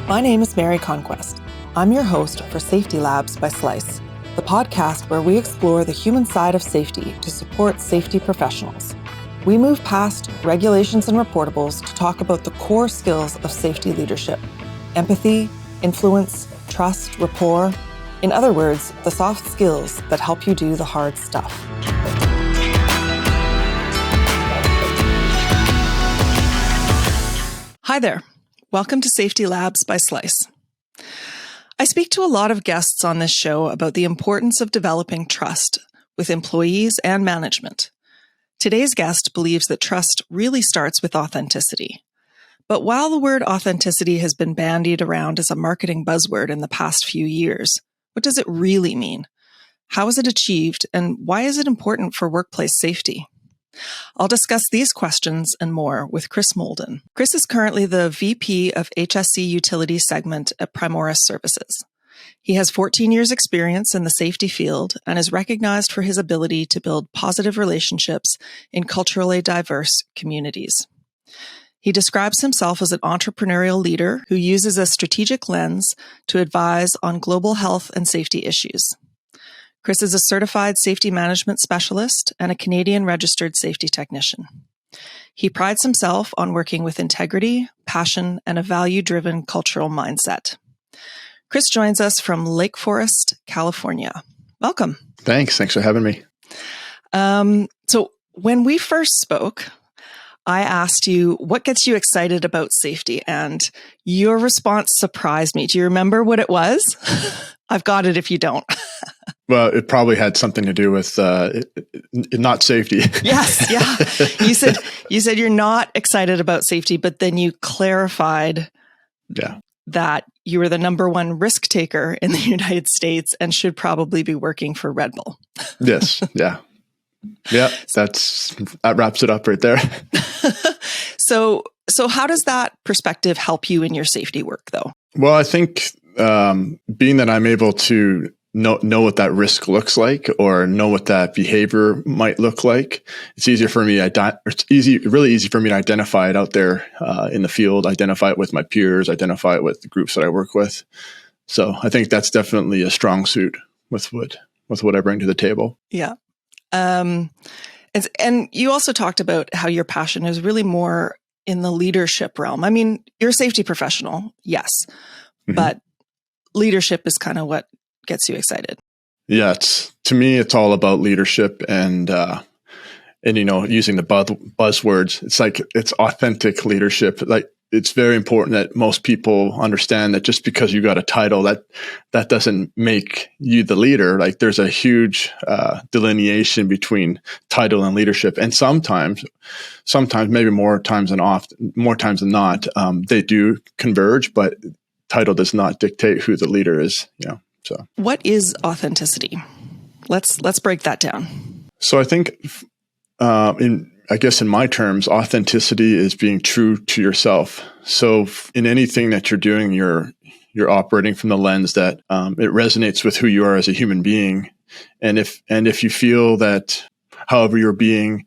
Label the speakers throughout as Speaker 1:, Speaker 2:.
Speaker 1: My name is Mary Conquest. I'm your host for Safety Labs by Slice, the podcast where we explore the human side of safety to support safety professionals. We move past regulations and reportables to talk about the core skills of safety leadership: empathy, influence, trust, rapport. In other words, the soft skills that help you do the hard stuff. Hi there. Welcome to Safety Labs by Slice. I speak to a lot of guests on this show about the importance of developing trust with employees and management. Today's guest believes that trust really starts with authenticity. But while the word authenticity has been bandied around as a marketing buzzword in the past few years, what does it really mean? How is it achieved, and why is it important for workplace safety? I'll discuss these questions and more with Chris Molden. Chris is currently the VP of HSE Utility Segment at Primoris Services. He has 14 years experience in the safety field and is recognized for his ability to build positive relationships in culturally diverse communities. He describes himself as an entrepreneurial leader who uses a strategic lens to advise on global health and safety issues. Chris is a certified safety management specialist and a Canadian registered safety technician. He prides himself on working with integrity, passion, and a value-driven cultural mindset. Chris joins us from Lake Forest, California. Welcome.
Speaker 2: Thanks for having me.
Speaker 1: So when we first spoke, I asked you, what gets you excited about safety? And your response surprised me. Do you remember what it was? I've got it if you don't.
Speaker 2: Well, it probably had something to do with not safety.
Speaker 1: Yes, yeah. You said you're not excited about safety, but then you clarified that you were the number one risk taker in the United States and should probably be working for Red Bull.
Speaker 2: Yes, yeah. Yeah, that wraps it up right there.
Speaker 1: So how does that perspective help you in your safety work, though? Well,
Speaker 2: I think being that I'm able to know what that risk looks like, or know what that behavior might look like, it's easier for me. Really easy for me to identify it out there in the field, identify it with my peers, identify it with the groups that I work with. So I think that's definitely a strong suit with what I bring to the table.
Speaker 1: Yeah. And you also talked about how your passion is really more in the leadership realm. I mean, you're a safety professional, yes, but leadership is kind of what gets you excited.
Speaker 2: Yeah, to me, it's all about leadership and using the buzzwords. It's like it's authentic leadership. Like, it's very important that most people understand that just because you got a title, that doesn't make you the leader. Like, there's a huge delineation between title and leadership, and sometimes maybe more times than not, they do converge. But title does not dictate who the leader is. So
Speaker 1: what is authenticity? Let's break that down.
Speaker 2: So I think, in my terms, authenticity is being true to yourself. So in anything that you're doing, you're operating from the lens that it resonates with who you are as a human being. And if you feel that however you're being,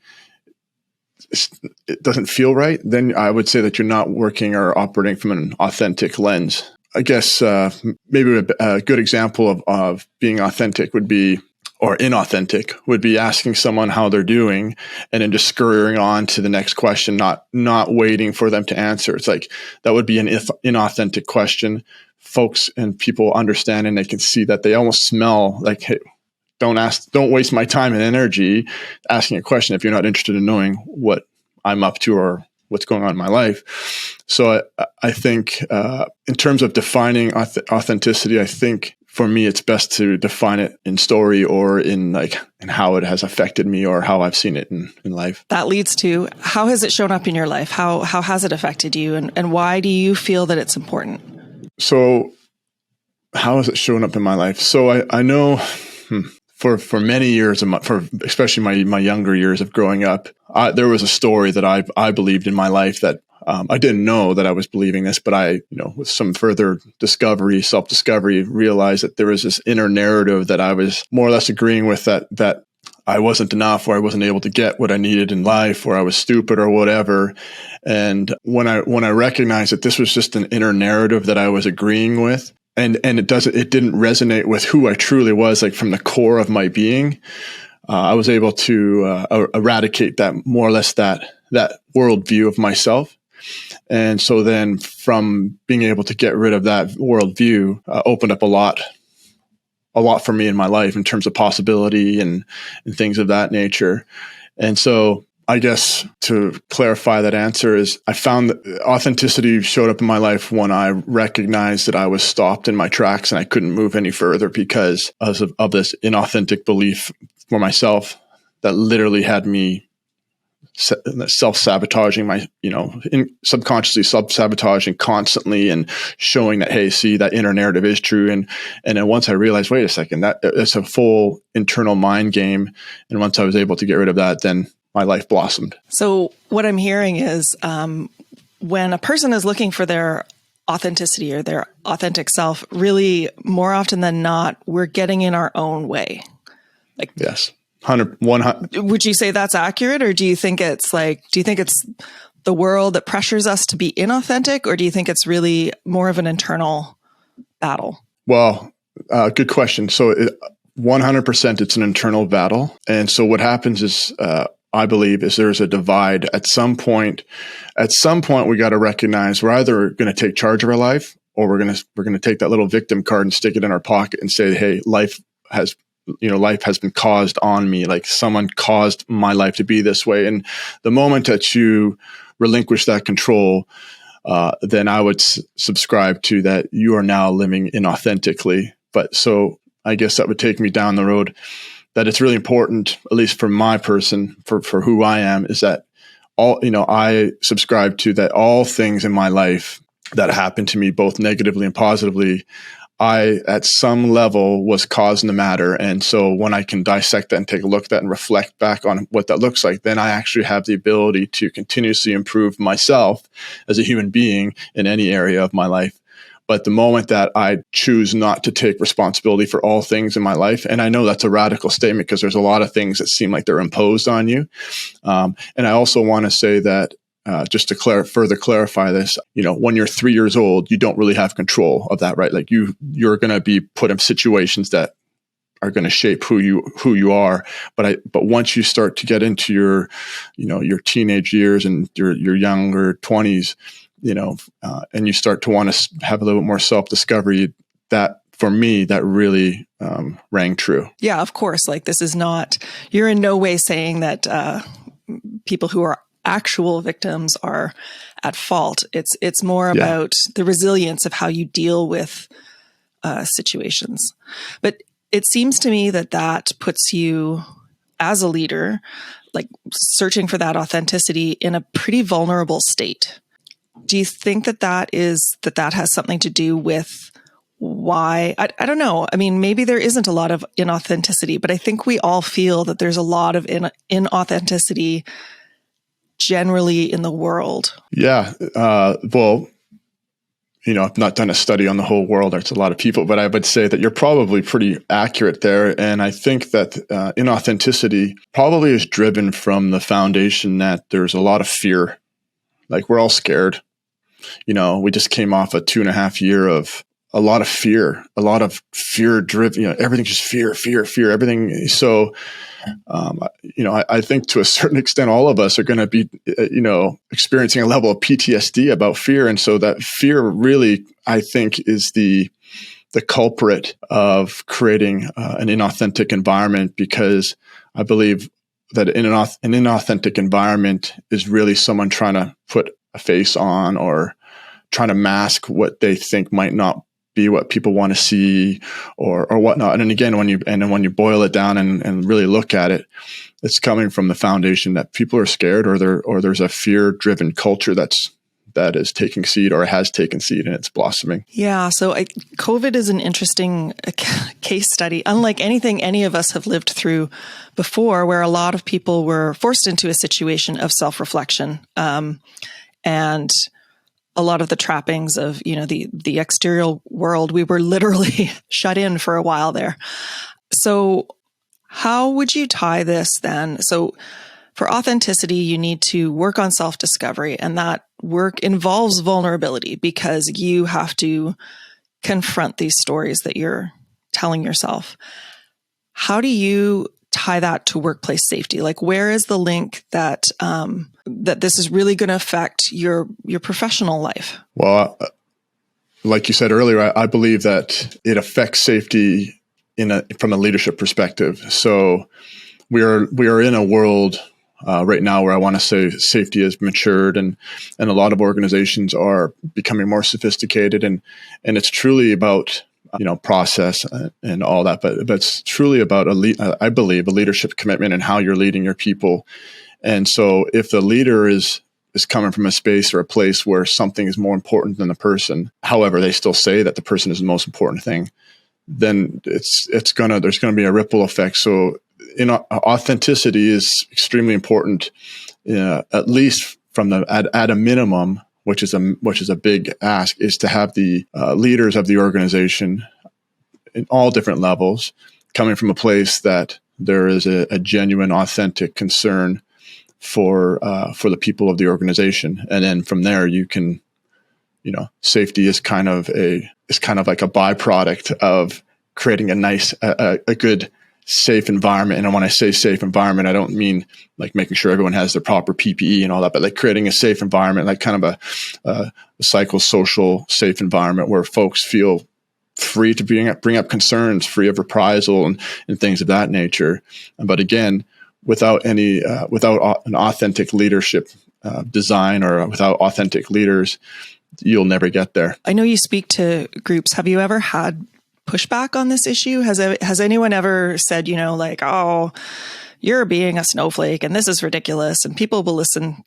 Speaker 2: it doesn't feel right, then I would say that you're not working or operating from an authentic lens. I guess maybe a good example of being authentic would be, or inauthentic, would be asking someone how they're doing and then just scurrying on to the next question, not waiting for them to answer. It's like that would be an inauthentic question. Folks and people understand, and they can see that they almost smell like, hey, don't waste my time and energy asking a question if you're not interested in knowing what I'm up to or what's going on in my life. So I think in terms of defining authenticity, I think for me, it's best to define it in story or in how it has affected me or how I've seen it in life.
Speaker 1: That leads to, how has it shown up in your life? How has it affected you? And why do you feel that it's important?
Speaker 2: So how has it shown up in my life? So I know for many years, for especially my younger years of growing up, there was a story that I believed in my life that I didn't know that I was believing this, but I, with some further self-discovery, realized that there was this inner narrative that I was more or less agreeing with, that I wasn't enough, or I wasn't able to get what I needed in life, or I was stupid or whatever. And when I recognized that this was just an inner narrative that I was agreeing with, and it didn't resonate with who I truly was, like from the core of my being, I was able to eradicate that, more or less that worldview of myself. And so then from being able to get rid of that worldview, opened up a lot for me in my life in terms of possibility and things of that nature. And so I guess to clarify that answer is, I found that authenticity showed up in my life when I recognized that I was stopped in my tracks and I couldn't move any further because of this inauthentic belief for myself that literally had me self-sabotaging subconsciously self-sabotaging constantly, and showing that, hey, see, that inner narrative is true. And then once I realized, wait a second, that it's a full internal mind game. And once I was able to get rid of that, then my life blossomed.
Speaker 1: So what I'm hearing is when a person is looking for their authenticity or their authentic self, really more often than not, we're getting in our own way.
Speaker 2: Yes. 100.
Speaker 1: Would you say that's accurate, or do you think it's the world that pressures us to be inauthentic, or do you think it's really more of an internal battle?
Speaker 2: Well, good question. So 100% it's an internal battle. And so what happens is, I believe, is there's a divide at some point. At some point, we got to recognize we're either going to take charge of our life, or we're going to take that little victim card and stick it in our pocket and say, hey, life has been caused on me. Like, someone caused my life to be this way. And the moment that you relinquish that control, then I would subscribe to that you are now living inauthentically. But so I guess that would take me down the road that it's really important, at least for my person, for who I am, is that I subscribe to that all things in my life that happen to me, both negatively and positively, I, at some level, was causing the matter. And so when I can dissect that and take a look at that and reflect back on what that looks like, then I actually have the ability to continuously improve myself as a human being in any area of my life. But the moment that I choose not to take responsibility for all things in my life, and I know that's a radical statement because there's a lot of things that seem like they're imposed on you. And I also want to say that just to further clarify this, when you're 3 years old, you don't really have control of that, right? Like you're going to be put in situations that are going to shape who you are. But once you start to get into your teenage years and your younger 20s, and you start to want to have a little bit more self-discovery, that for me, that really rang true.
Speaker 1: Yeah, of course. Like, this is not, you're in no way saying that people who are actual victims are at fault. It's more about the resilience of how you deal with situations. But it seems to me that puts you as a leader, like searching for that authenticity, in a pretty vulnerable state. Do you think that has something to do with why? I don't know. I mean, maybe there isn't a lot of inauthenticity, but I think we all feel that there's a lot of inauthenticity generally in the world.
Speaker 2: Yeah. Well, I've not done a study on the whole world. There's a lot of people, but I would say that you're probably pretty accurate there. And I think that inauthenticity probably is driven from the foundation that there's a lot of fear. Like, we're all scared. We just came off a 2.5 year of a lot of fear driven, everything's just fear, everything. So, I think to a certain extent, all of us are going to be, experiencing a level of PTSD about fear. And so that fear really, I think, is the culprit of creating an inauthentic environment, because I believe that in an inauthentic environment is really someone trying to put a face on or trying to mask what they think might not be what people want to see or whatnot. And then again, when you boil it down and really look at it, it's coming from the foundation that people are scared, or there's a fear-driven culture that is taking seed or has taken seed, and it's blossoming.
Speaker 1: Yeah. So COVID is an interesting case study, unlike anything any of us have lived through before, where a lot of people were forced into a situation of self-reflection. And a lot of the trappings of, the exterior world, we were literally shut in for a while there. So How would you tie this then? So for authenticity, you need to work on self-discovery, and that work involves vulnerability because you have to confront these stories that you're telling yourself. How do you tie that to workplace safety? Like, where is the link that that this is really going to affect your professional life?
Speaker 2: Well, like you said earlier, I believe that it affects safety from a leadership perspective. So we are in a world right now where I want to say safety has matured, and a lot of organizations are becoming more sophisticated, and it's truly about process and all that, but it's truly about I believe a leadership commitment and how you're leading your people. And so if the leader is coming from a space or a place where something is more important than the person, however they still say that the person is the most important thing, then there's going to be a ripple effect. So authenticity is extremely important, at least from at a minimum, which is a big ask, is to have the leaders of the organization in all different levels coming from a place that there is a genuine, authentic concern for the people of the organization, and then from there you can, safety is kind of like a byproduct of creating a good, safe environment. And when I say safe environment, I don't mean like making sure everyone has their proper PPE and all that, but like creating a safe environment, like kind of a psychosocial safe environment where folks feel free to bring up concerns, free of reprisal and things of that nature. But again, without an authentic leadership design, or without authentic leaders, you'll never get there.
Speaker 1: I know you speak to groups. Have you ever had pushback on this issue? Has anyone ever said, like, oh, you're being a snowflake and this is ridiculous, and people will listen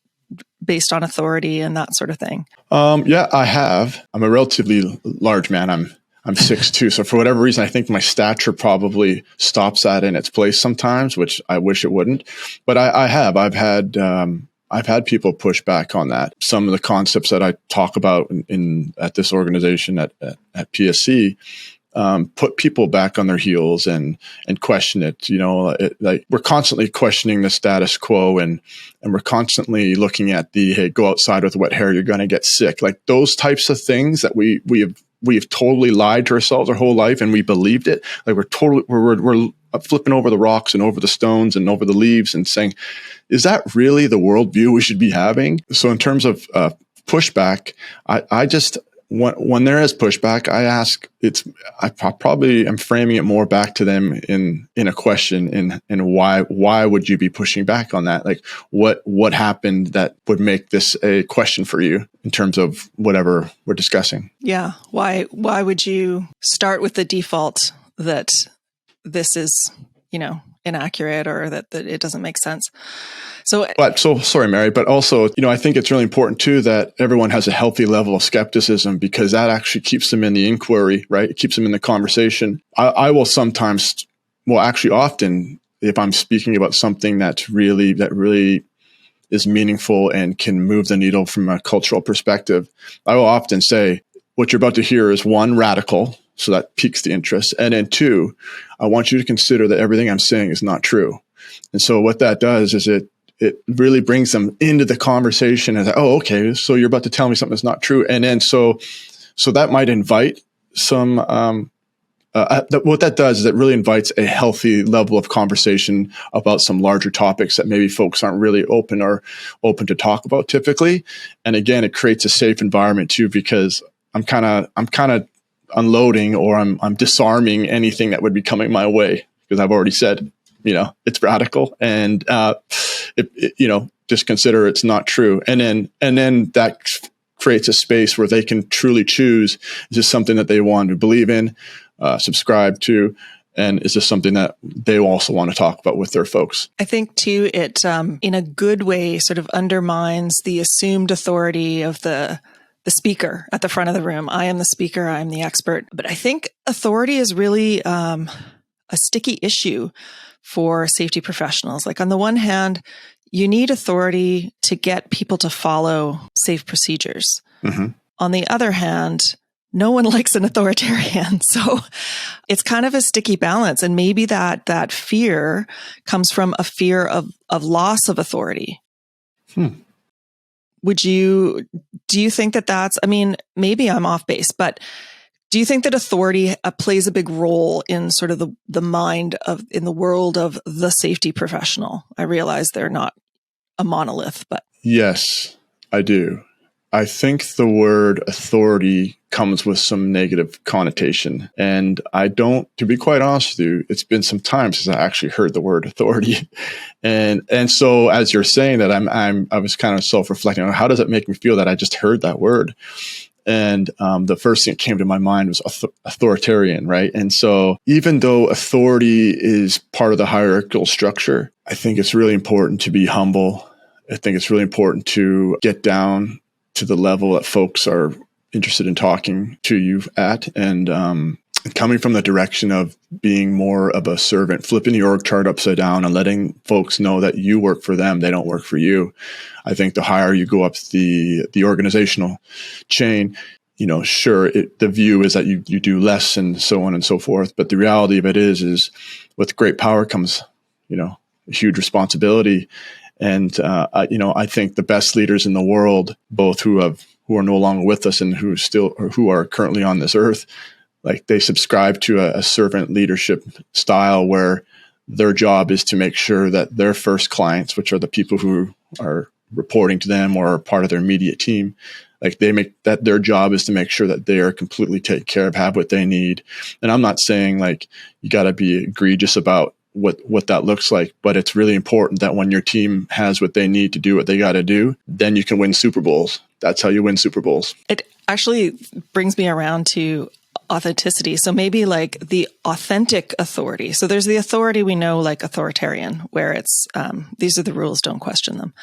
Speaker 1: based on authority and that sort of thing?
Speaker 2: Yeah, I have. I'm a relatively large man. I'm 6'2", so for whatever reason, I think my stature probably stops that in its place sometimes, which I wish it wouldn't. But I've had people push back on that. Some of the concepts that I talk about at this organization at PSC put people back on their heels and question it. Like we're constantly questioning the status quo, and we're constantly looking at hey, go outside with wet hair, you're going to get sick. Like those types of things that we've totally lied to ourselves our whole life, and we believed it. Like we're flipping over the rocks and over the stones and over the leaves and saying, is that really the worldview we should be having? So in terms of pushback, I just, when there is pushback, I probably am framing it more back to them in a question, and why would you be pushing back on that? Like what happened that would make this a question for you in terms of whatever we're discussing?
Speaker 1: Yeah. Why would you start with the default that this is, inaccurate, or that it doesn't make sense? So
Speaker 2: sorry, Mary, but also, I think it's really important too that everyone has a healthy level of skepticism, because that actually keeps them in the inquiry, right? It keeps them in the conversation. I will sometimes, actually often, if I'm speaking about something that really is meaningful and can move the needle from a cultural perspective, I will often say, what you're about to hear is, one, radical. So that piques the interest. And then two, I want you to consider that everything I'm saying is not true. And so what that does is it really brings them into the conversation as, oh, okay, so you're about to tell me something that's not true. And then so that might invite some, what that does is it really invites a healthy level of conversation about some larger topics that maybe folks aren't really open to talk about typically. And again, it creates a safe environment too, because I'm kind of unloading, or I'm disarming anything that would be coming my way, because I've already said, it's radical, and just consider it's not true. And then that creates a space where they can truly choose, is this something that they want to believe in, subscribe to, and is this something that they also want to talk about with their folks? I
Speaker 1: think too, it in a good way sort of undermines the assumed authority of the speaker at the front of the room. I am the speaker, I'm the expert. But I think authority is really a sticky issue for safety professionals. Like on the one hand, you need authority to get people to follow safe procedures. Mm-hmm. On the other hand, no one likes an authoritarian. So it's kind of a sticky balance. And maybe that fear comes from a fear of loss of authority. Do you think that that's, I mean, maybe I'm off base, but do you think that authority plays a big role in sort of the mind in the world of the safety professional? I realize they're not a monolith, but.
Speaker 2: Yes, I do. I think the word authority comes with some negative connotation. And to be quite honest with you, it's been some time since I actually heard the word authority. And so as you're saying that, I was kind of self-reflecting on how does it make me feel that I just heard that word? And the first thing that came to my mind was authoritarian, right? And so even though authority is part of the hierarchical structure, I think it's really important to be humble. I think it's really important to get down to the level that folks are interested in talking to you at, and coming from the direction of being more of a servant, flipping the org chart upside down and letting folks know that you work for them, they don't work for you. I think the higher you go up the organizational chain, sure, the view is that you do less and so on and so forth. But the reality of it is with great power comes, a huge responsibility. And, I think the best leaders in the world, both who are no longer with us and who are currently on this earth, like they subscribe to a servant leadership style where their job is to make sure that their first clients, which are the people who are reporting to them or are part of their immediate team, like they make that their job is to make sure that they are completely taken care of, have what they need. And I'm not saying like you got to be egregious about what that looks like, but it's really important that when your team has what they need to do what they got to do, then you can win Super Bowls. That's how you win Super Bowls. It
Speaker 1: actually brings me around to authenticity. So maybe like the authentic authority. So there's the authority we know, like authoritarian, where it's these are the rules, don't question them.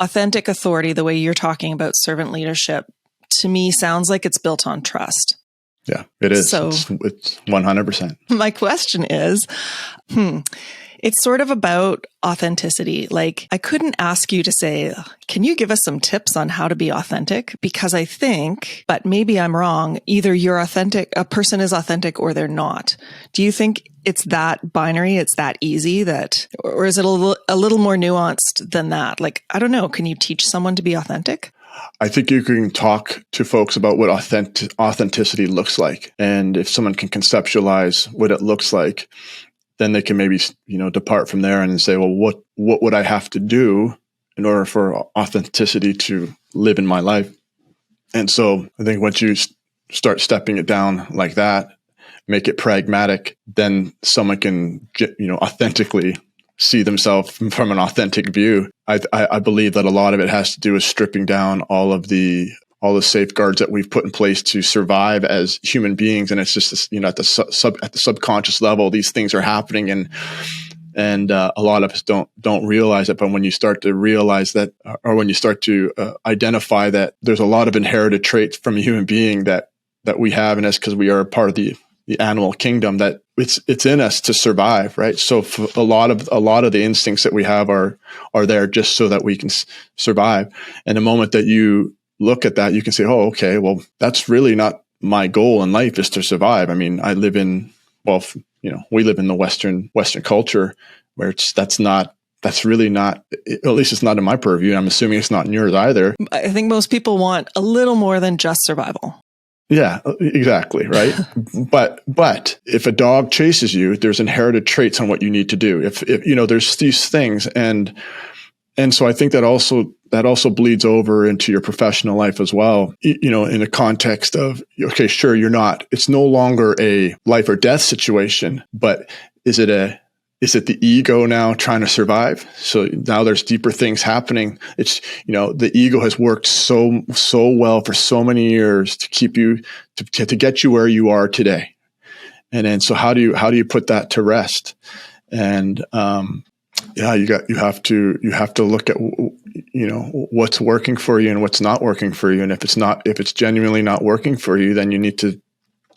Speaker 1: Authentic authority, the way you're talking about servant leadership, to me sounds like it's built on trust.
Speaker 2: Yeah, it is.
Speaker 1: So
Speaker 2: it's 100%.
Speaker 1: My question is, it's sort of about authenticity. Like I couldn't ask you to say, can you give us some tips on how to be authentic? Because I think, but maybe I'm wrong, either you're authentic, a person is authentic or they're not. Do you think it's that binary? It's that easy or is it a little more nuanced than that? Like, I don't know. Can you teach someone to be authentic?
Speaker 2: I think you can talk to folks about what authenticity looks like. And if someone can conceptualize what it looks like, then they can maybe, depart from there and say, well, what would I have to do in order for authenticity to live in my life? And so I think once you start stepping it down like that, make it pragmatic, then someone can, authentically see themselves from an authentic view. I believe that a lot of it has to do with stripping down all the safeguards that we've put in place to survive as human beings, and it's just this, at the subconscious level, these things are happening, and a lot of us don't realize it. But when you start to realize that, or when you start to identify that there's a lot of inherited traits from a human being that we have in us because we are a part of the animal kingdom, that it's in us to survive, right? So a lot of the instincts that we have are there just so that we can survive. And the moment that you look at that, you can say, oh, okay, well, that's really not my goal in life, is to survive. I mean, we live in the Western culture where that's really not, at least it's not in my purview. I'm assuming it's not in yours either.
Speaker 1: I think most people want a little more than just survival.
Speaker 2: Yeah, exactly. Right. but if a dog chases you, there's inherited traits on what you need to do. If there's these things, and so I think that also bleeds over into your professional life as well. In the context of, okay, sure, it's no longer a life or death situation, but is it the ego now trying to survive? So now there's deeper things happening. It's, the ego has worked so well for so many years to keep you, to get you where you are today. And then, so how do you put that to rest? And, you have to look at, what's working for you and what's not working for you. And if it's genuinely not working for you, then you need to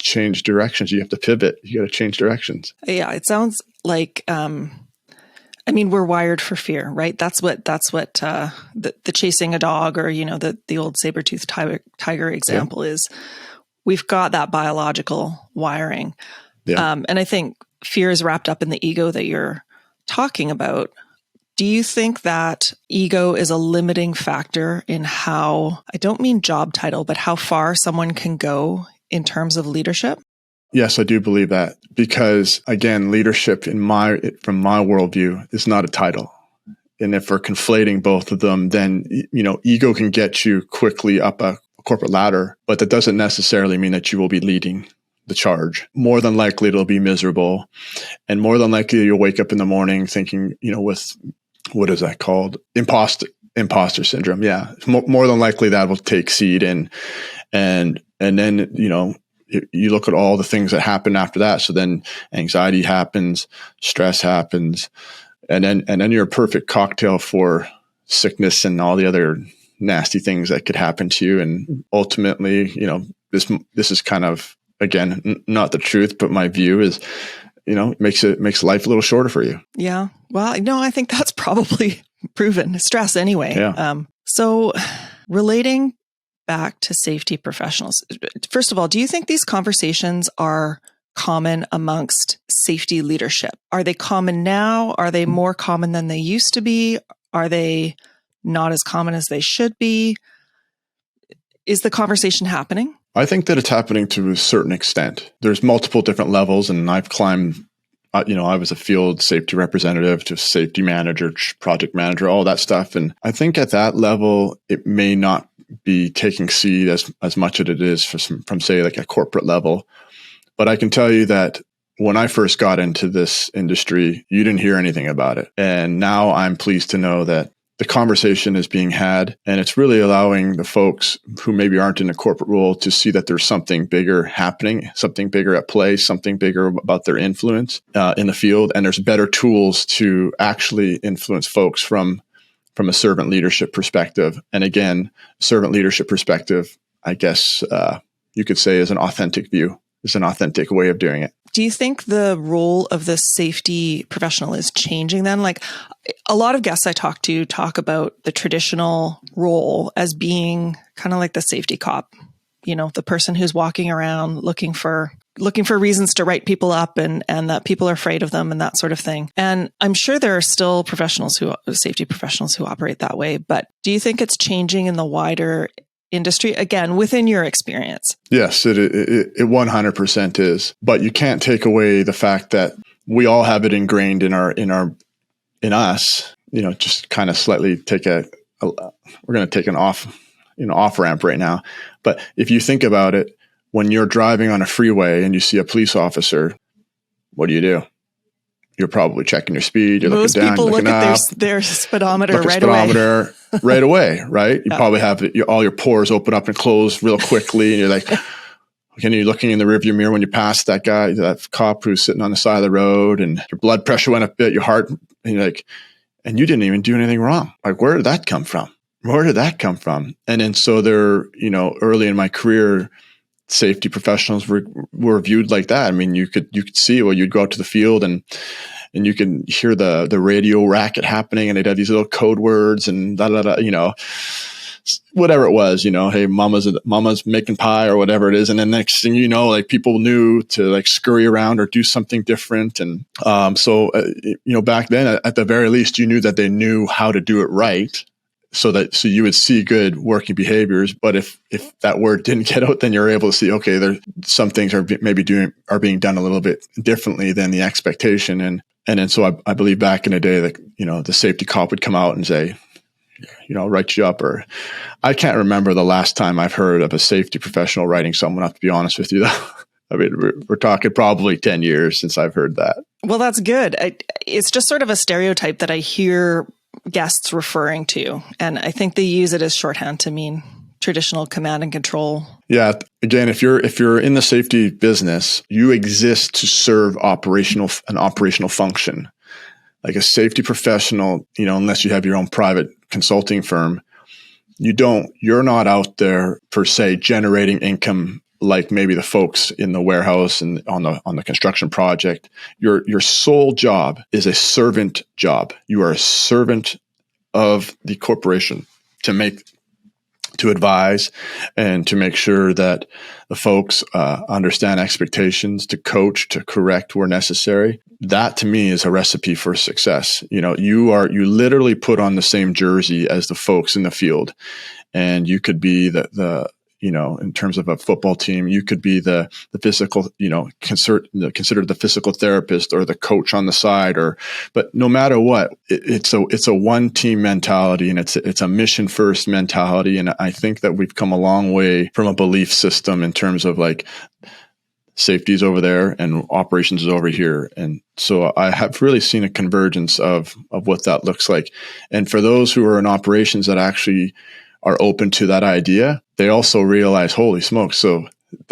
Speaker 2: change directions. You have to pivot. You got to change directions.
Speaker 1: Yeah. It sounds like, we're wired for fear, right? That's what the chasing a dog, or, the old saber-toothed tiger example is. we've got that biological wiring.
Speaker 2: Yeah.
Speaker 1: And I think fear is wrapped up in the ego that you're talking about. Do you think that ego is a limiting factor in how, I don't mean job title, but how far someone can go in terms of leadership?
Speaker 2: Yes, I do believe that, because again, leadership from my worldview is not a title. And if we're conflating both of them, then, ego can get you quickly up a corporate ladder, but that doesn't necessarily mean that you will be leading the charge. More than likely, it'll be miserable. And more than likely, you'll wake up in the morning thinking, with, what is that called? Imposter syndrome. Yeah. More than likely that will take seed and then, you look at all the things that happen after that. So then anxiety happens, stress happens, and then you're a perfect cocktail for sickness and all the other nasty things that could happen to you. And ultimately, this is kind of, again, not the truth, but my view is, makes life a little shorter for you.
Speaker 1: Yeah. Well, no, I think that's probably proven. Stress anyway.
Speaker 2: Yeah.
Speaker 1: So relating back to safety professionals, first of all, do you think these conversations are common amongst safety leadership? Are they common now? Are they more common than they used to be? Are they not as common as they should be? Is the conversation happening?
Speaker 2: I think that it's happening to a certain extent. There's multiple different levels, and I've climbed, I was a field safety representative to safety manager, project manager, all that stuff. And I think at that level, it may not be taking seed as much as it is from say like a corporate level. But I can tell you that when I first got into this industry, you didn't hear anything about it. And now I'm pleased to know that the conversation is being had, and it's really allowing the folks who maybe aren't in a corporate role to see that there's something bigger happening, something bigger at play, something bigger about their influence in the field. And there's better tools to actually influence folks from a servant leadership perspective. And again, servant leadership perspective, I guess you could say is an authentic view, is an authentic way of doing it.
Speaker 1: Do you think the role of the safety professional is changing then? Like a lot of guests I talk to talk about the traditional role as being kind of like the safety cop, the person who's walking around looking for reasons to write people up and that people are afraid of them and that sort of thing. And I'm sure there are still safety professionals who operate that way, but do you think it's changing in the wider industry, again, within your experience?
Speaker 2: Yes, it 100% is. But you can't take away the fact that we all have it ingrained in us. Just kind of slightly we're going to take an off ramp right now. But if you think about it, when you're driving on a freeway and you see a police officer, what do? You're probably checking your speed. You're
Speaker 1: Most
Speaker 2: looking down,
Speaker 1: people
Speaker 2: looking
Speaker 1: look at
Speaker 2: up,
Speaker 1: their speedometer right
Speaker 2: away. Right away, right? You
Speaker 1: Yeah.
Speaker 2: probably have all your pores open up and close real quickly. And you're like, and you're looking in the rearview mirror when you pass that guy, that cop who's sitting on the side of the road, and your blood pressure went up a bit, your heart, and you're like, and you didn't even do anything wrong. Like, where did that come from? And then so early in my career, safety professionals were viewed like that. I mean, you could see, you'd go out to the field and you can hear the radio racket happening, and they'd have these little code words and whatever it was, hey, mama's making pie or whatever it is. And then next thing you know, like people knew to like scurry around or do something different. And so back then, at the very least, you knew that they knew how to do it right. So you would see good working behaviors, but if that word didn't get out, then you're able to see, okay, there some things are being done a little bit differently than the expectation, and then so I believe back in the day that the safety cop would come out and say, write you up, or I can't remember the last time I've heard of a safety professional writing someone up, to be honest with you. I mean, we're talking probably 10 years since I've heard that.
Speaker 1: Well, that's good. It's just sort of a stereotype that I hear guests referring to. And I think they use it as shorthand to mean traditional command and control. Yeah.
Speaker 2: Again, if you're in the safety business, you exist to serve an operational function. Like a safety professional, unless you have your own private consulting firm, you're not out there per se generating income like maybe the folks in the warehouse and on the construction project. Your sole job is a servant job. You are a servant of the corporation to make to advise and to make sure that the folks understand expectations, to coach, to correct where necessary. That to me is a recipe for success. You know, you literally put on the same jersey as the folks in the field, and you could be the you know, in terms of a football team, you could be the physical, you know, considered the physical therapist or the coach on the side, but no matter what, it's a one team mentality, and it's a mission first mentality. And I think that we've come a long way from a belief system in terms of like safety is over there and operations is over here. And so I have really seen a convergence of what that looks like. And for those who are in operations that actually are open to that idea, they also realize, holy smokes. So,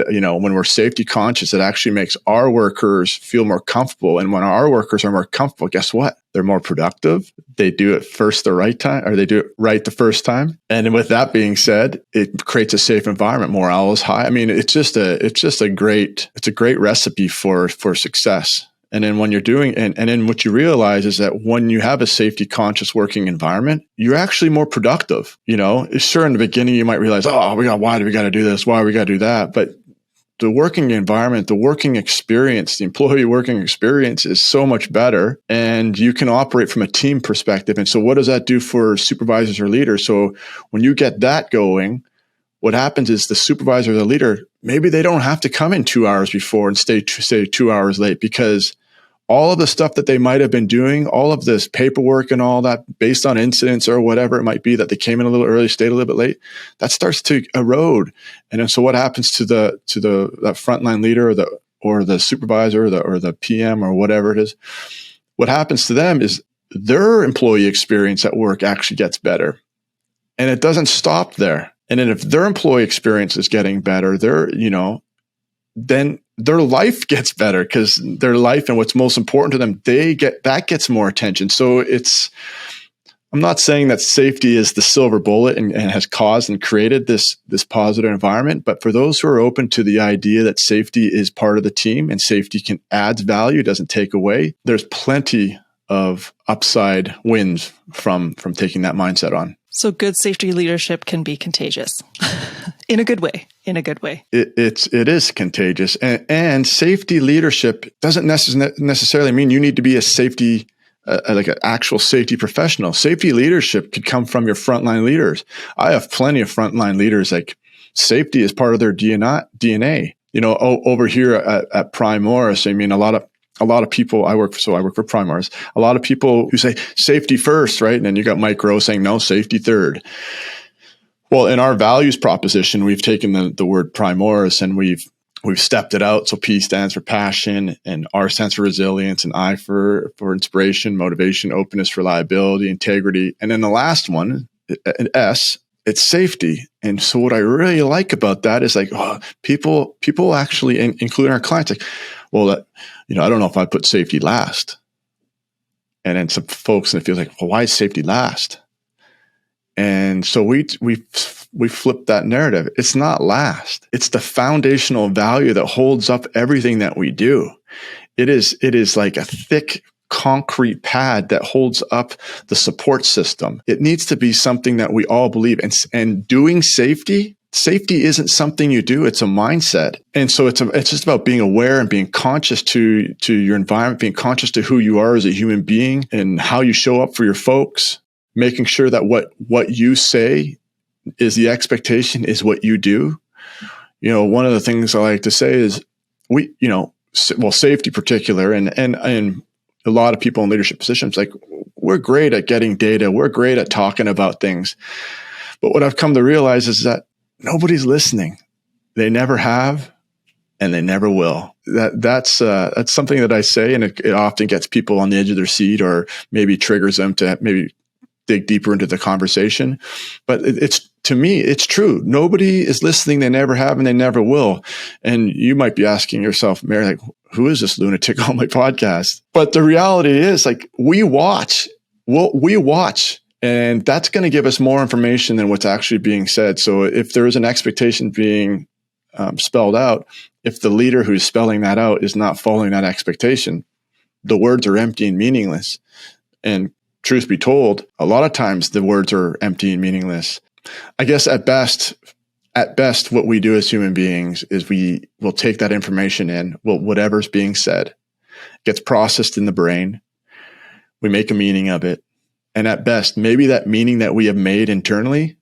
Speaker 2: you know, when we're safety conscious, it actually makes our workers feel more comfortable. And when our workers are more comfortable, guess what? They're more productive. They do it first the right time, or they do it right the first time. And with that being said, it creates a safe environment. Morale is high. I mean, it's a great recipe for success. And then when you're doing, and then what you realize is that when you have a safety conscious working environment, you're actually more productive. You know, sure, in the beginning, you might realize, why do we got to do this? Why do we got to do that? But the working environment, the working experience, the employee working experience is so much better, and you can operate from a team perspective. And so what does that do for supervisors or leaders? So when you get that going, what happens is the supervisor or the leader, maybe they don't have to come in 2 hours before and stay 2 hours late, because all of the stuff that they might have been doing, all of this paperwork and all that based on incidents or whatever it might be, that they came in a little early, stayed a little bit late, that starts to erode. And then so what happens to that frontline leader or the supervisor or the PM or whatever it is? What happens to them is their employee experience at work actually gets better. And it doesn't stop there. And then if their employee experience is getting better, then their life gets better, because their life and what's most important to them, that gets more attention. So I'm not saying that safety is the silver bullet and has caused and created this positive environment, but for those who are open to the idea that safety is part of the team and safety adds value, doesn't take away, there's plenty of upside wins from taking that mindset on.
Speaker 1: So good safety leadership can be contagious in a good way. It
Speaker 2: is contagious. And safety leadership doesn't necessarily mean you need to be a safety, like an actual safety professional. Safety leadership could come from your frontline leaders. I have plenty of frontline leaders, like safety is part of their DNA. You know, over here at Primoris, I mean, a lot of people, I work for Primoris, a lot of people who say safety first, right? And then you got Mike Rowe saying, no, safety third. Well, in our values proposition, we've taken the word Primoris and we've stepped it out. So P stands for passion, and R stands for resilience, and I for inspiration, motivation, openness, reliability, integrity. And then the last one, an S, it's safety. And so what I really like about that is like, people actually, including our clients, like, well, I don't know if I put safety last. And then some folks in the field like, well, why is safety last? And so we flip that narrative. It's not last. It's the foundational value that holds up everything that we do. It is like a thick concrete pad that holds up the support system. It needs to be something that we all believe. And doing safety isn't something you do. It's a mindset. And so it's just about being aware and being conscious to your environment, being conscious to who you are as a human being and how you show up for your folks, making sure that what you say is the expectation is what you do. You know, one of the things I like to say is safety particular and a lot of people in leadership positions, like we're great at getting data. We're great at talking about things. But what I've come to realize is that nobody's listening. They never have, and they never will. That's something that I say, and it often gets people on the edge of their seat, or maybe triggers them to maybe dig deeper into the conversation. But to me, it's true. Nobody is listening. They never have, and they never will. And you might be asking yourself, Mary, like, who is this lunatic on my podcast? But the reality is, like, we watch. And that's going to give us more information than what's actually being said. So if there is an expectation being spelled out, if the leader who's spelling that out is not following that expectation, the words are empty and meaningless. And truth be told, a lot of times the words are empty and meaningless I guess at best, what we do as human beings is we will take that information in, whatever's being said, gets processed in the brain. We make a meaning of it. And at best, maybe that meaning that we have made internally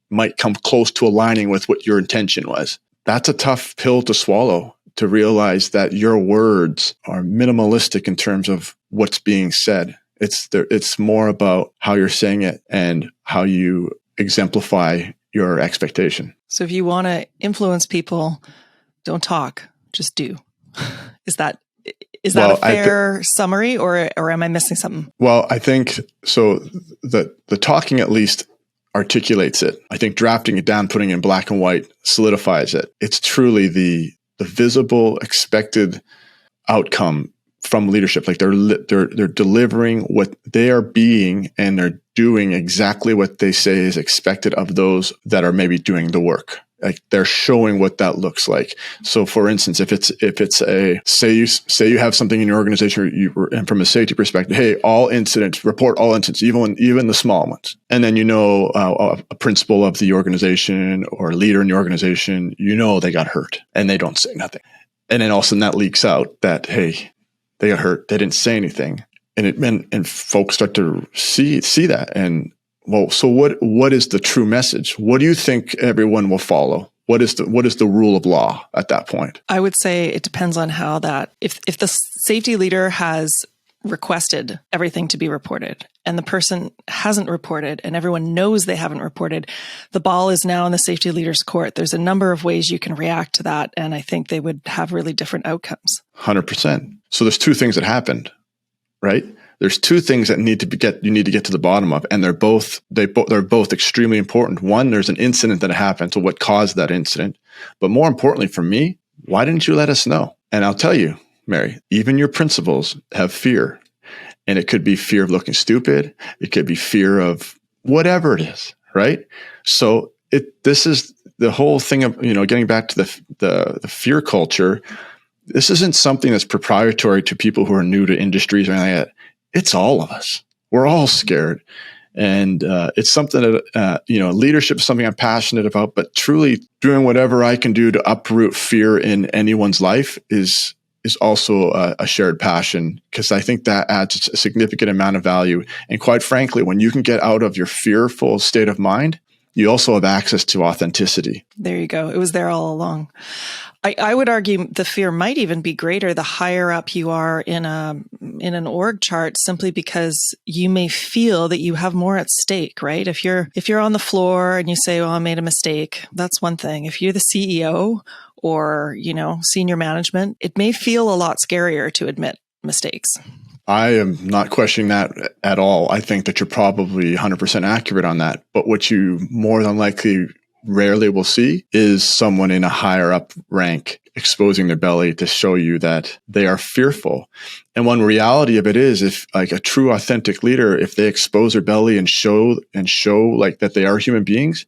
Speaker 2: might come close to aligning with what your intention was. That's a tough pill to swallow, to realize that your words are minimalistic in terms of what's being said. It's more about how you're saying it and how you exemplify your expectation.
Speaker 1: So if you want to influence people, don't talk, just do. Is that a fair summary, or am I missing something?
Speaker 2: Well, I think so. The talking at least articulates it. I think drafting it down, putting it in black and white solidifies it. It's truly the visible expected outcome from leadership. Like they're delivering what they are being, and they're doing exactly what they say is expected of those that are maybe doing the work. Like they're showing what that looks like. So for instance, if it's a, say you have something in your organization, and from a safety perspective, hey, report all incidents, even the small ones. And then, a principal of the organization or a leader in the organization, they got hurt and they don't say nothing. And then all of a sudden that leaks out that, hey, they got hurt. They didn't say anything. And folks start to see that. And well, so what is the true message? What do you think everyone will follow? What is the rule of law at that point?
Speaker 1: I would say it depends on how that, if the safety leader has requested everything to be reported and the person hasn't reported and everyone knows they haven't reported, the ball is now in the safety leader's court. There's a number of ways you can react to that. And I think they would have really different outcomes.
Speaker 2: 100%. So there's two things that happened, right? There's two things that you need to get to the bottom of, and they're both extremely important. One, there's an incident that happened, so what caused that incident? But more importantly for me, why didn't you let us know? And I'll tell you, Mary, even your principals have fear. And it could be fear of looking stupid. It could be fear of whatever it is, right? So this is the whole thing of, getting back to the fear culture. This isn't something that's proprietary to people who are new to industries or anything like that. It's all of us. We're all scared. And it's something that, leadership is something I'm passionate about, but truly doing whatever I can do to uproot fear in anyone's life is also a shared passion, because I think that adds a significant amount of value. And quite frankly, when you can get out of your fearful state of mind, you also have access to authenticity.
Speaker 1: There you go. It was there all along. I would argue the fear might even be greater the higher up you are in an org chart, simply because you may feel that you have more at stake, right? If you're on the floor and you say, well, I made a mistake, that's one thing. If you're the CEO or, senior management, it may feel a lot scarier to admit mistakes.
Speaker 2: I am not questioning that at all. I think that you're probably 100% accurate on that. But what you more than likely rarely will see is someone in a higher up rank exposing their belly to show you that they are fearful. And one reality of it is, if like a true authentic leader, if they expose their belly and show like that they are human beings,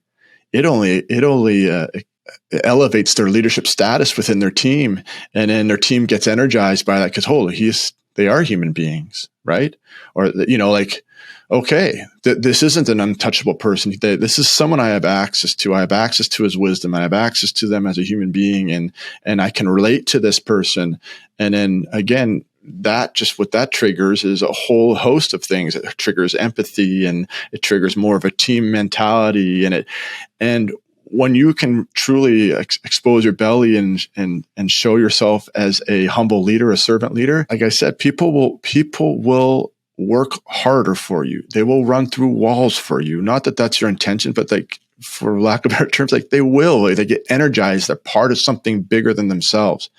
Speaker 2: it only elevates their leadership status within their team. And then their team gets energized by that because, they are human beings, right? Or, okay, this isn't an untouchable person. This is someone I have access to. I have access to his wisdom. I have access to them as a human being, and I can relate to this person. And then again, what that triggers is a whole host of things. It triggers empathy, and it triggers more of a team mentality, and when you can truly expose your belly and show yourself as a humble leader, a servant leader, like I said, people will work harder for you. They will run through walls for you. Not that that's your intention, but for lack of better terms, they will. They get energized. They're part of something bigger than themselves.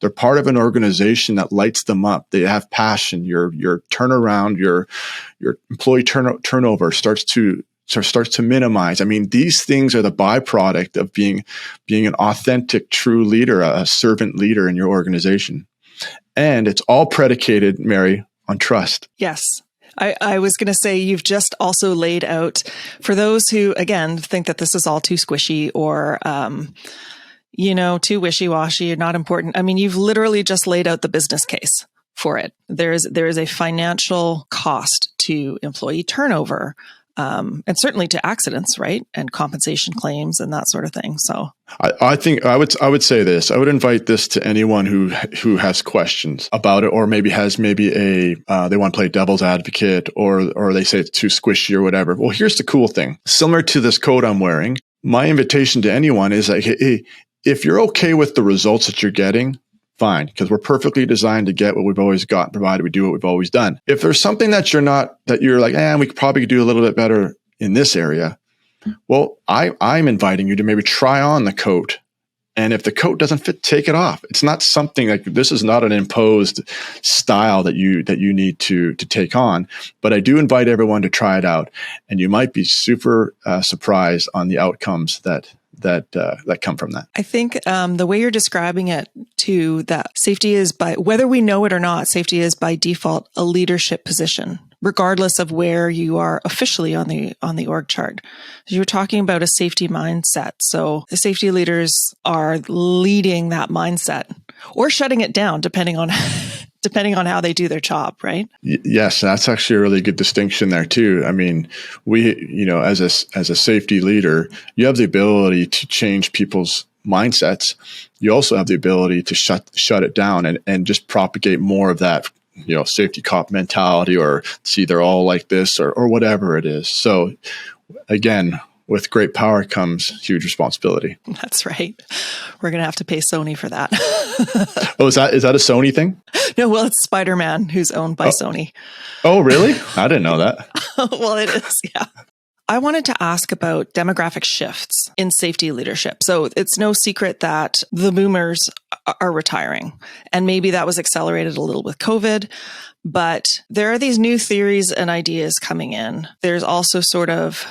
Speaker 2: They're part of an organization that lights them up. They have passion. Your turnaround, your employee turnover starts to minimize. I mean, these things are the byproduct of being an authentic, true leader, a servant leader in your organization. And it's all predicated, Mary, on trust.
Speaker 1: Yes. I was going to say, you've just also laid out, for those who, again, think that this is all too squishy or, too wishy-washy or not important. I mean, you've literally just laid out the business case for it. There is a financial cost to employee turnover, and certainly to accidents, right? And compensation claims and that sort of thing. So
Speaker 2: I think I would say this. I would invite this to anyone who has questions about it, or maybe has they want to play devil's advocate, or they say it's too squishy or whatever. Well, here's the cool thing. Similar to this coat I'm wearing, my invitation to anyone is like, hey, if you're okay with the results that you're getting, fine, because we're perfectly designed to get what we've always got, provided we do what we've always done. If there's something that you're like, we could probably do a little bit better in this area, well, I'm inviting you to maybe try on the coat. And if the coat doesn't fit, take it off. It's not something like, this is not an imposed style that you need to take on. But I do invite everyone to try it out, and you might be super surprised on the outcomes that come from that.
Speaker 1: I think the way you're describing it too, that safety is whether we know it or not, safety is by default a leadership position, regardless of where you are officially on the org chart. You were talking about a safety mindset. So the safety leaders are leading that mindset or shutting it down, depending on how they do their job, right?
Speaker 2: Yes, that's actually a really good distinction there too. I mean, as a safety leader, you have the ability to change people's mindsets. You also have the ability to shut it down and just propagate more of that, safety cop mentality, or see they're all like this, or whatever it is. So again, with great power comes huge responsibility.
Speaker 1: That's right. We're going to have to pay Sony for that.
Speaker 2: Oh, is that a Sony thing?
Speaker 1: No, well, it's Spider-Man, who's owned by Sony.
Speaker 2: Oh, really? I didn't know that.
Speaker 1: Well, it is, yeah. I wanted to ask about demographic shifts in safety leadership. So it's no secret that the boomers are retiring, and maybe that was accelerated a little with COVID. But there are these new theories and ideas coming in. There's also sort of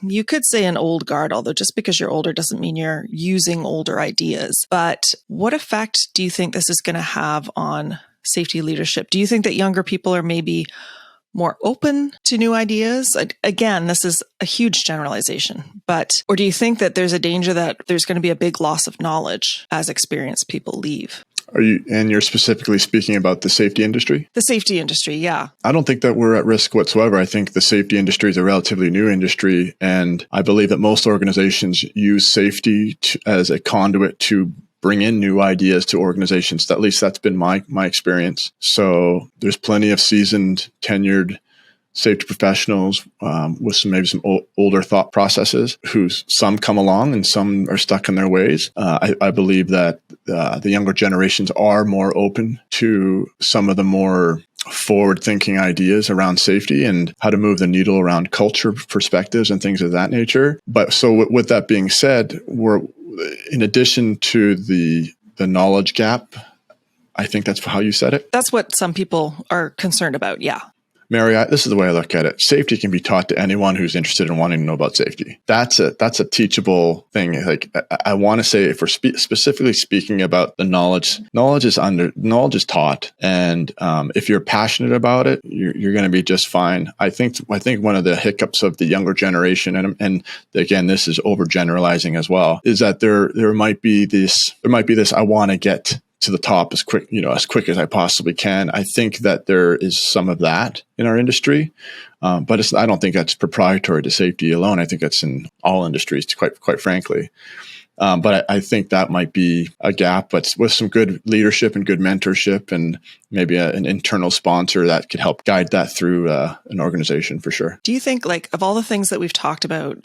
Speaker 1: you could say an old guard, although just because you're older doesn't mean you're using older ideas. But what effect do you think this is going to have on safety leadership? Do you think that younger people are maybe more open to new ideas? Again, this is a huge generalization, or do you think that there's a danger that there's going to be a big loss of knowledge as experienced people leave?
Speaker 2: You're specifically speaking about the safety industry?
Speaker 1: The safety industry, yeah.
Speaker 2: I don't think that we're at risk whatsoever. I think the safety industry is a relatively new industry, and I believe that most organizations use safety as a conduit to bring in new ideas to organizations. At least that's been my experience. So there's plenty of seasoned, tenured safety professionals with some older thought processes, who some come along and some are stuck in their ways. I believe that the younger generations are more open to some of the more forward-thinking ideas around safety and how to move the needle around culture perspectives and things of that nature. But so with that being said, we're, in addition to the knowledge gap, I think that's how you said it.
Speaker 1: That's what some people are concerned about, yeah.
Speaker 2: Mary, this is the way I look at it. Safety can be taught to anyone who's interested in wanting to know about safety. That's a teachable thing. Like, I want to say, if we're specifically speaking about the knowledge is taught, and if you're passionate about it, you're going to be just fine. I think one of the hiccups of the younger generation, and again, this is overgeneralizing as well, is that there might be this I want to get to the top as quick as I possibly can. I think that there is some of that in our industry, but I don't think that's proprietary to safety alone. I think that's in all industries, quite frankly. But I think that might be a gap, but with some good leadership and good mentorship, and maybe an internal sponsor that could help guide that through an organization, for sure.
Speaker 1: Do you think, like, of all the things that we've talked about,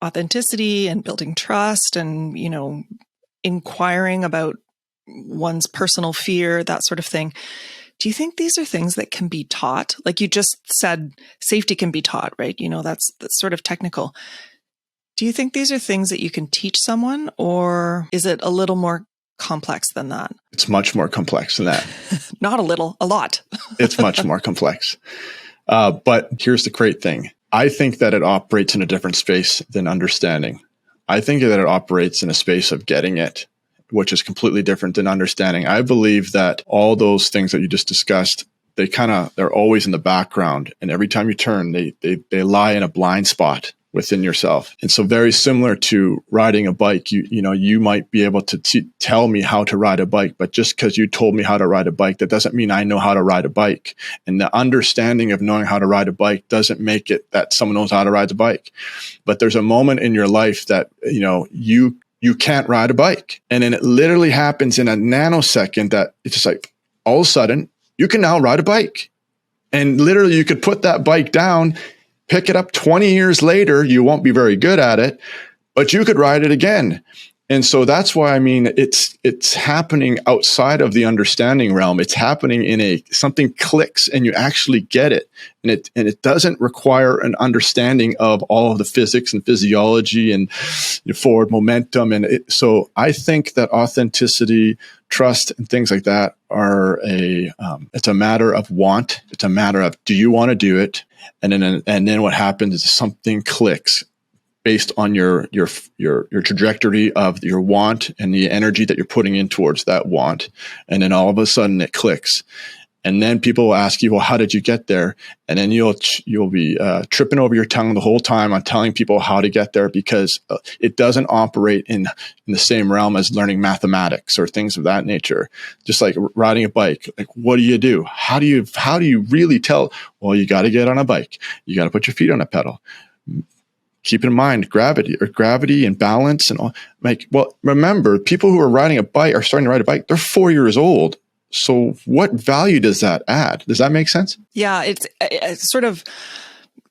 Speaker 1: authenticity and building trust and, inquiring about one's personal fear, that sort of thing, do you think these are things that can be taught? Like you just said, safety can be taught, right? That's sort of technical. Do you think these are things that you can teach someone, or is it a little more complex than that? It's
Speaker 2: much more complex than that.
Speaker 1: Not a little, a lot.
Speaker 2: It's much more complex. But here's the great thing. I think that it operates in a different space than understanding. I think that it operates in a space of getting it, which is completely different than understanding. I believe that all those things that you just discussed, they're always in the background. And every time you turn, they lie in a blind spot within yourself. And so very similar to riding a bike, you might be able to tell me how to ride a bike, but just because you told me how to ride a bike, that doesn't mean I know how to ride a bike. And the understanding of knowing how to ride a bike doesn't make it that someone knows how to ride a bike. But there's a moment in your life that, you can't ride a bike. And then it literally happens in a nanosecond that it's just like, all of a sudden, you can now ride a bike. And literally you could put that bike down, pick it up 20 years later. You won't be very good at it, but you could ride it again. And so that's why, it's happening outside of the understanding realm. It's happening in something clicks and you actually get it. And it doesn't require an understanding of all of the physics and physiology and forward momentum. So I think that authenticity, trust, and things like that are it's a matter of want. It's a matter of, do you want to do it? And then what happens is something clicks based on your trajectory of your want and the energy that you're putting in towards that want. And then all of a sudden it clicks. And then people will ask you, well, how did you get there? And then you'll be tripping over your tongue the whole time on telling people how to get there, because it doesn't operate in the same realm as learning mathematics or things of that nature. Just like riding a bike, like what do? How do you really tell? Well, you got to get on a bike. You got to put your feet on a pedal. Keep in mind gravity and balance and all. Remember, people who are riding a bike are starting to ride a bike. They're 4 years old. So what value does that add? Does that make sense?
Speaker 1: Yeah, it's sort of,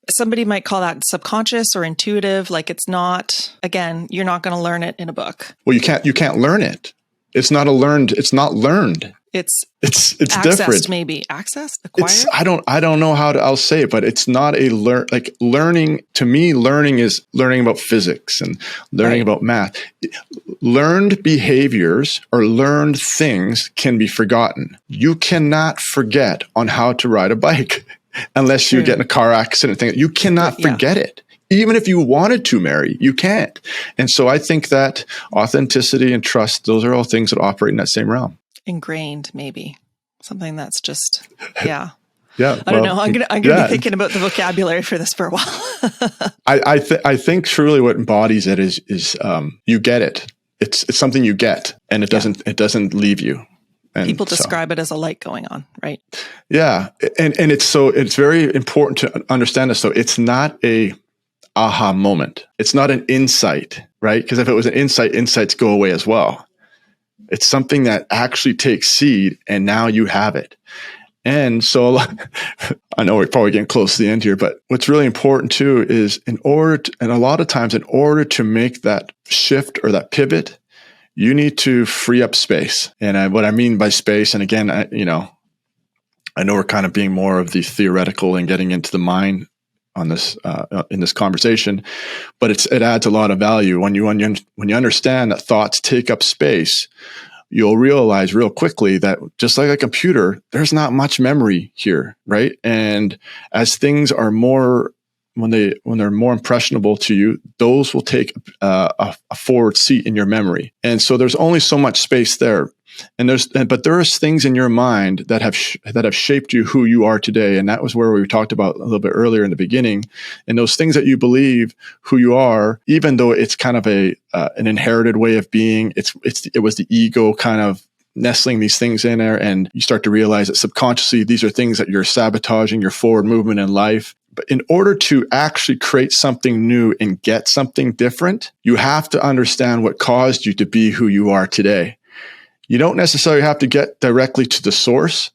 Speaker 1: somebody might call that subconscious or intuitive. Like it's not, again, you're not going to learn it in a book.
Speaker 2: Well, you can't learn it. It's not learned. It's
Speaker 1: accessed,
Speaker 2: different.
Speaker 1: Maybe accessed, acquired.
Speaker 2: I don't know I'll say it, but it's not learning. To me, learning is learning about physics and learning about math. Learned behaviors or learned things can be forgotten. You cannot forget on how to ride a bike unless you get in a car accident. You cannot forget it. Even if you wanted to, Mary, you can't. And so I think that authenticity and trust, those are all things that operate in that same realm.
Speaker 1: Ingrained, maybe something that's just, yeah.
Speaker 2: Yeah.
Speaker 1: I don't know. I'm going to be thinking about the vocabulary for this for a while.
Speaker 2: I think truly what embodies it is you get it. It's something you get, and it doesn't leave you. And
Speaker 1: people describe it as a light going on, right?
Speaker 2: Yeah. And it's very important to understand this. So it's not a aha moment. It's not an insight, right? Because if it was an insight, insights go away as well. It's something that actually takes seed, and now you have it. And so I know we're probably getting close to the end here, but what's really important too is and a lot of times in order to make that shift or that pivot, you need to free up space. And what I mean by space, and again, I know we're kind of being more of the theoretical and getting into the mind on this in this conversation, but it adds a lot of value when you understand that thoughts take up space. You'll realize real quickly that just like a computer, there's not much memory here, right? And as things are more, when they're more impressionable to you, those will take a forward seat in your memory. And so there's only so much space there. But there are things in your mind that have shaped you who you are today. And that was where we talked about a little bit earlier in the beginning. And those things that you believe who you are, even though it's kind of an inherited way of being, it was the ego kind of nestling these things in there. And you start to realize that subconsciously, these are things that you're sabotaging your forward movement in life. But in order to actually create something new and get something different, you have to understand what caused you to be who you are today. You don't necessarily have to get directly to the source,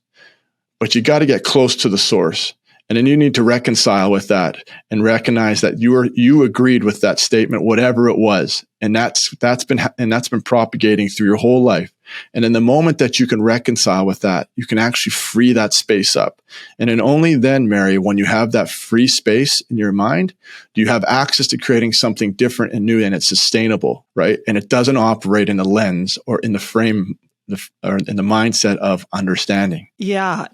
Speaker 2: but you got to get close to the source. And then you need to reconcile with that and recognize that you agreed with that statement, whatever it was. And that's been propagating through your whole life. And in the moment that you can reconcile with that, you can actually free that space up. And then only then, Mary, when you have that free space in your mind, do you have access to creating something different and new, and it's sustainable, right? And it doesn't operate in the lens or in the frame or in the mindset of understanding. Yeah,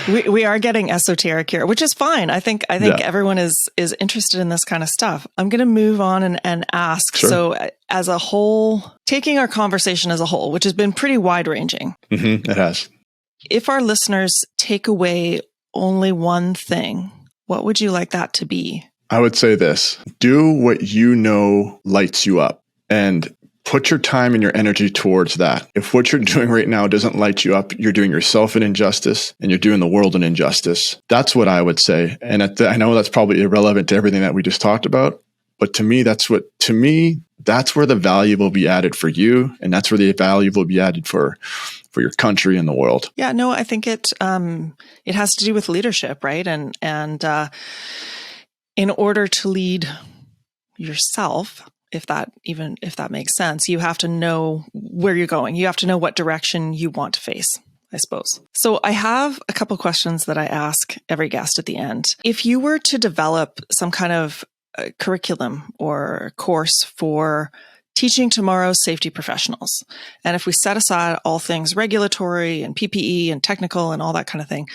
Speaker 1: we are getting esoteric here, which is fine. I think everyone is interested in this kind of stuff. I'm going to move on and ask.
Speaker 2: Sure.
Speaker 1: So as a whole, taking our conversation as a whole, which has been pretty wide ranging.
Speaker 2: Mm-hmm, it has.
Speaker 1: If our listeners take away only one thing, what would you like that to be?
Speaker 2: I would say this: do what you know lights you up, and put your time and your energy towards that. If what you're doing right now doesn't light you up, you're doing yourself an injustice and you're doing the world an injustice. That's what I would say. And I know that's probably irrelevant to everything that we just talked about, but to me, that's where the value will be added for you, and that's where the value will be added for your country and the world.
Speaker 1: Yeah, no, I think it has to do with leadership, right? And in order to lead yourself, if that makes sense, you have to know where you're going. You have to know what direction you want to face, I suppose. So I have a couple questions that I ask every guest at the end. If you were to develop some kind of curriculum or course for teaching tomorrow's safety professionals, and if we set aside all things regulatory and PPE and technical and all that kind of thing,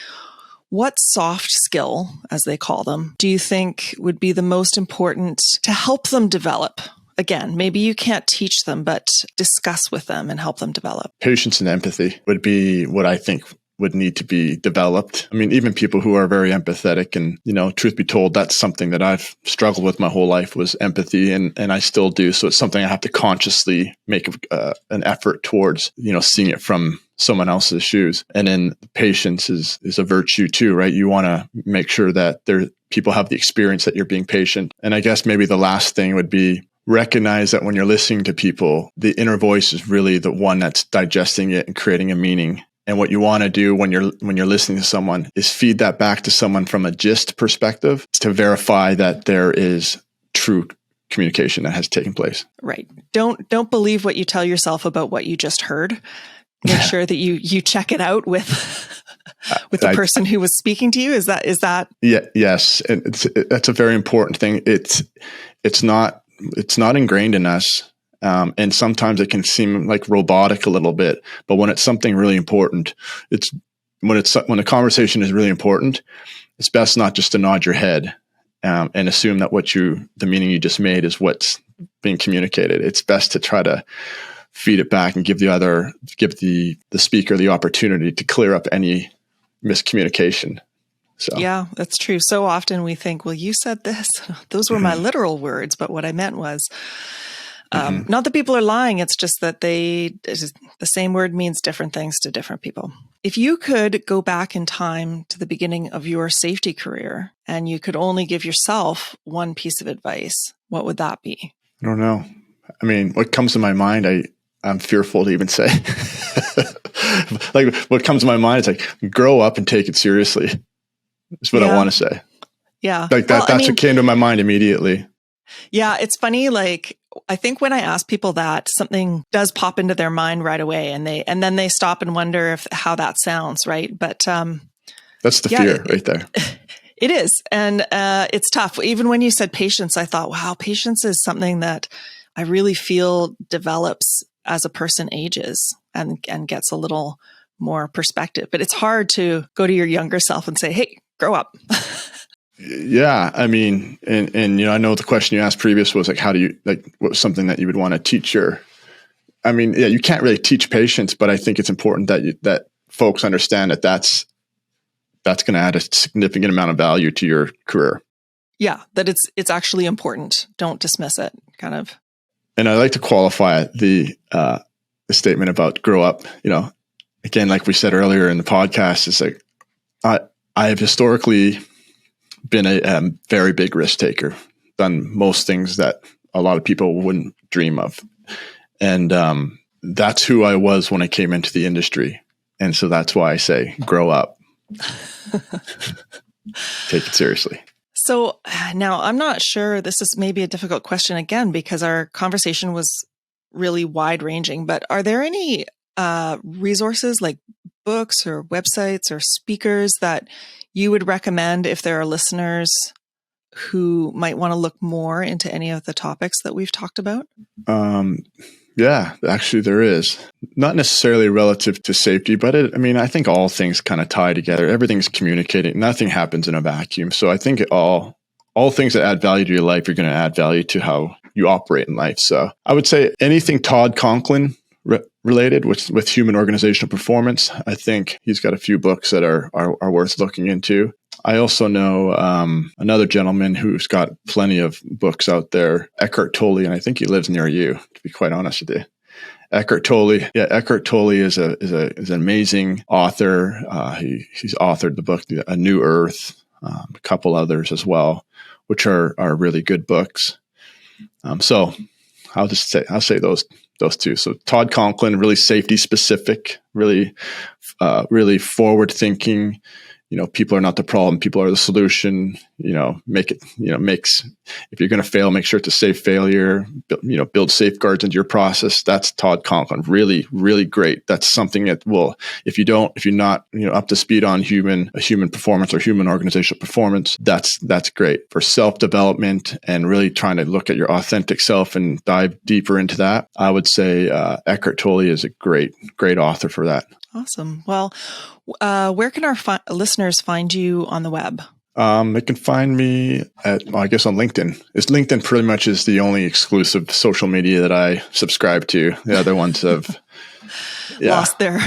Speaker 1: what soft skill, as they call them, do you think would be the most important to help them develop? Again, maybe you can't teach them, but discuss with them and help them develop.
Speaker 2: Patience and empathy would be what I think would need to be developed. I mean, even people who are very empathetic, and, truth be told, that's something that I've struggled with my whole life, was empathy, and I still do. So it's something I have to consciously make an effort towards, seeing it from someone else's shoes. And then patience is a virtue too, right? You want to make sure that people have the experience that you're being patient. And I guess maybe the last thing would be recognize that when you're listening to people, the inner voice is really the one that's digesting it and creating a meaning. And what you want to do when you're listening to someone is feed that back to someone from a gist perspective to verify that there is true communication that has taken place.
Speaker 1: Right. Don't believe what you tell yourself about what you just heard. Make sure that you check it out with the person who was speaking to you. Is that?
Speaker 2: Yeah. Yes. And that's a very important thing. It's not ingrained in us. And sometimes it can seem like robotic a little bit, but when it's something really important, when a conversation is really important, it's best not just to nod your head and assume that the meaning you just made is what's being communicated. It's best to try to feed it back and give the speaker the opportunity to clear up any miscommunication. So
Speaker 1: yeah, that's true. So often we think, well, you said this; those were my literal words, but what I meant was. Not that people are lying. It's just that the same word means different things to different people. If you could go back in time to the beginning of your safety career and you could only give yourself one piece of advice, what would that be?
Speaker 2: I don't know. I mean, what comes to my mind, I'm fearful to even say. Like, what comes to my mind is like, grow up and take it seriously. That's what I want to say.
Speaker 1: Yeah.
Speaker 2: Like that. That's what came to my mind immediately.
Speaker 1: Yeah. It's funny. Like, I think when I ask people that, something does pop into their mind right away, and then they stop and wonder how that sounds, right? But
Speaker 2: that's the fear right there.
Speaker 1: It is, and it's tough. Even when you said patience, I thought, wow, patience is something that I really feel develops as a person ages and gets a little more perspective. But it's hard to go to your younger self and say, "Hey, grow up."
Speaker 2: Yeah. I mean, and I know the question you asked previous was like, what was something that you would want to teach you can't really teach patience, but I think it's important that folks understand that's going to add a significant amount of value to your career.
Speaker 1: Yeah. That it's actually important. Don't dismiss it, kind of.
Speaker 2: And I like to qualify the statement about grow up, again, like we said earlier in the podcast, it's like, I have historically been a very big risk taker, done most things that a lot of people wouldn't dream of. And that's who I was when I came into the industry. And so that's why I say, grow up. Take it seriously.
Speaker 1: So now I'm not sure, this is maybe a difficult question again, because our conversation was really wide ranging, but are there any resources like books or websites or speakers that you would recommend if there are listeners who might want to look more into any of the topics that we've talked about?
Speaker 2: Yeah, actually there is. Not necessarily relative to safety, but I think all things kind of tie together. Everything's communicating. Nothing happens in a vacuum. So I think all things that add value to your life are going to add value to how you operate in life. So I would say anything Todd Conklin related with human organizational performance. I think he's got a few books that are worth looking into. I also know another gentleman who's got plenty of books out there, Eckhart Tolle, and I think he lives near you, to be quite honest with you. Eckhart Tolle is an amazing author. He's authored the book A New Earth, a couple others as well, which are really good books. So I'll say those two. So Todd Conklin, really safety specific, really forward thinking. People are not the problem. People are the solution. If you're going to fail, make sure it's a safe failure. Build safeguards into your process. That's Todd Conklin. Really, really great. That's something that will, if you're not, up to speed on human performance or human organizational performance, that's great for self-development and really trying to look at your authentic self and dive deeper into that. I would say Eckhart Tolle is a great author for that.
Speaker 1: Awesome. Well, where can our listeners find you on the web?
Speaker 2: They can find me on LinkedIn. LinkedIn pretty much is the only exclusive social media that I subscribe to. The other ones have
Speaker 1: lost their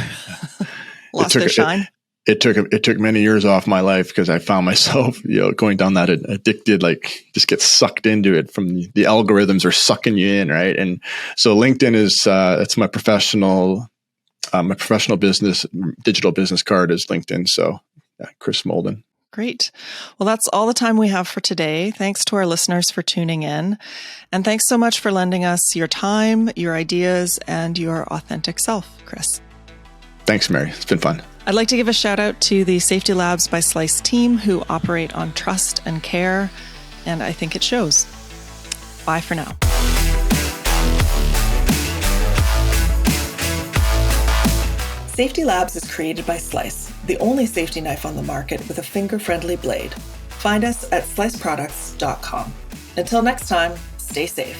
Speaker 1: shine.
Speaker 2: It took many years off my life because I found myself, going down that addicted, just get sucked into it from the algorithms are sucking you in, right? And so LinkedIn is it's my professional business, digital business card is LinkedIn. So Chris Molden.
Speaker 1: Great. Well, that's all the time we have for today. Thanks to our listeners for tuning in. And thanks so much for lending us your time, your ideas, and your authentic self, Chris.
Speaker 2: Thanks, Mary. It's been fun.
Speaker 1: I'd like to give a shout out to the Safety Labs by Slice team who operate on trust and care. And I think it shows. Bye for now. Safety Labs is created by Slice, the only safety knife on the market with a finger-friendly blade. Find us at sliceproducts.com. Until next time, stay safe.